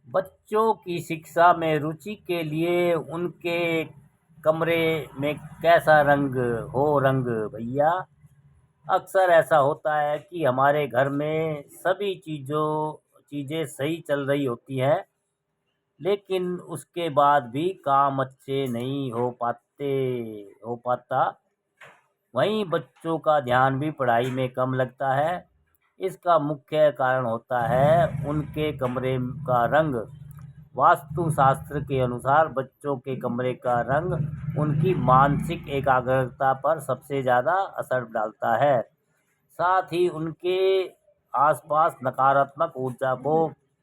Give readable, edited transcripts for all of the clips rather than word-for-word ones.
बच्चों की शिक्षा में रुचि के लिए उनके कमरे में कैसा रंग हो रंग भैया। अक्सर ऐसा होता है कि हमारे घर में सभी चीज़ें सही चल रही होती हैं, लेकिन उसके बाद भी काम अच्छे नहीं हो पाता। वहीं बच्चों का ध्यान भी पढ़ाई में कम लगता है। इसका मुख्य कारण होता है उनके कमरे का रंग। वास्तुशास्त्र के अनुसार बच्चों के कमरे का रंग उनकी मानसिक एकाग्रता पर सबसे ज़्यादा असर डालता है। साथ ही उनके आसपास नकारात्मक ऊर्जा को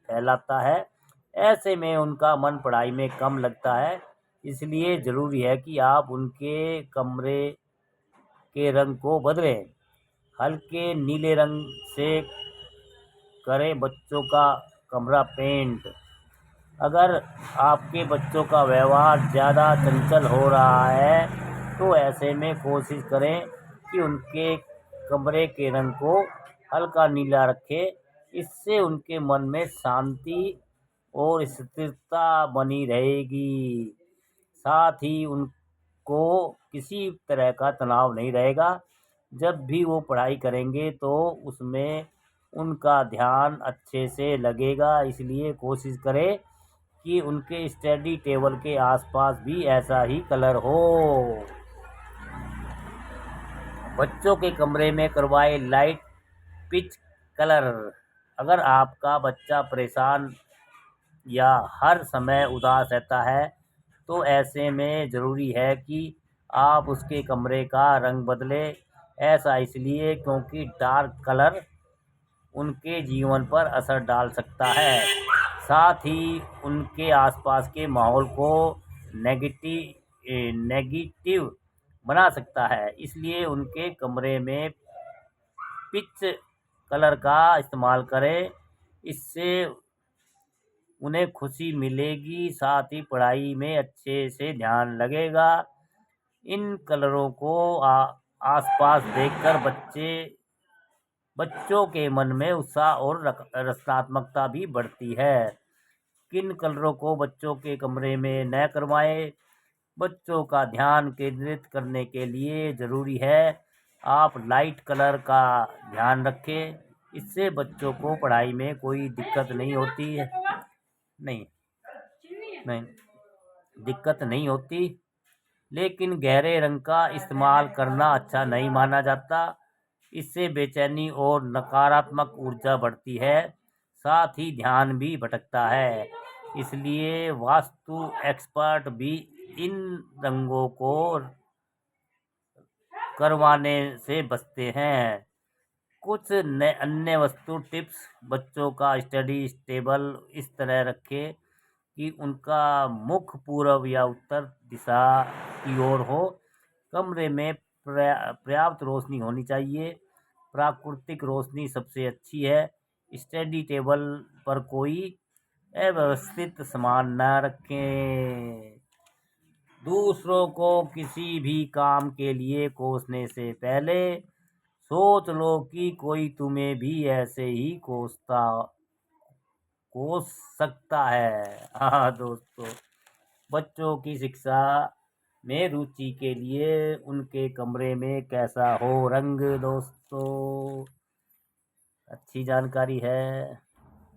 फैलाता है। ऐसे में उनका मन पढ़ाई में कम लगता है। इसलिए ज़रूरी है कि आप उनके कमरे के रंग को बदलें। हल्के नीले रंग से करें बच्चों का कमरा पेंट। अगर आपके बच्चों का व्यवहार ज़्यादा चंचल हो रहा है तो ऐसे में कोशिश करें कि उनके कमरे के रंग को हल्का नीला रखें। इससे उनके मन में शांति और स्थिरता बनी रहेगी। साथ ही उनको किसी तरह का तनाव नहीं रहेगा। जब भी वो पढ़ाई करेंगे तो उसमें उनका ध्यान अच्छे से लगेगा। इसलिए कोशिश करें कि उनके स्टडी टेबल के आसपास भी ऐसा ही कलर हो। बच्चों के कमरे में करवाए लाइट पिच कलर। अगर आपका बच्चा परेशान या हर समय उदास रहता है तो ऐसे में ज़रूरी है कि आप उसके कमरे का रंग बदलें। ऐसा इसलिए क्योंकि डार्क कलर उनके जीवन पर असर डाल सकता है। साथ ही उनके आसपास के माहौल को नेगेटिव बना सकता है। इसलिए उनके कमरे में पिच कलर का इस्तेमाल करें। इससे उन्हें खुशी मिलेगी, साथ ही पढ़ाई में अच्छे से ध्यान लगेगा। इन कलरों को आसपास देखकर बच्चों के मन में उत्साह और रचनात्मकता भी बढ़ती है। किन कलरों को बच्चों के कमरे में न करवाएं। बच्चों का ध्यान केंद्रित करने के लिए ज़रूरी है आप लाइट कलर का ध्यान रखें। इससे बच्चों को पढ़ाई में कोई दिक्कत नहीं होती है। नहीं नहीं दिक्कत नहीं होती। लेकिन गहरे रंग का इस्तेमाल करना अच्छा नहीं माना जाता। इससे बेचैनी और नकारात्मक ऊर्जा बढ़ती है। साथ ही ध्यान भी भटकता है। इसलिए वास्तु एक्सपर्ट भी इन रंगों को करवाने से बचते हैं। कुछ अन्य वस्तु टिप्स। बच्चों का स्टडी टेबल इस तरह रखें कि उनका मुख पूर्व या उत्तर दिशा की ओर हो। कमरे में पर्याप्त रोशनी होनी चाहिए। प्राकृतिक रोशनी सबसे अच्छी है। स्टडी टेबल पर कोई अव्यवस्थित सामान न रखें। दूसरों को किसी भी काम के लिए कोसने से पहले सोच लो कि कोई तुम्हें भी ऐसे ही कोस सकता है। हाँ दोस्तों, बच्चों की शिक्षा में रुचि के लिए उनके कमरे में कैसा हो रंग। दोस्तों, अच्छी जानकारी है।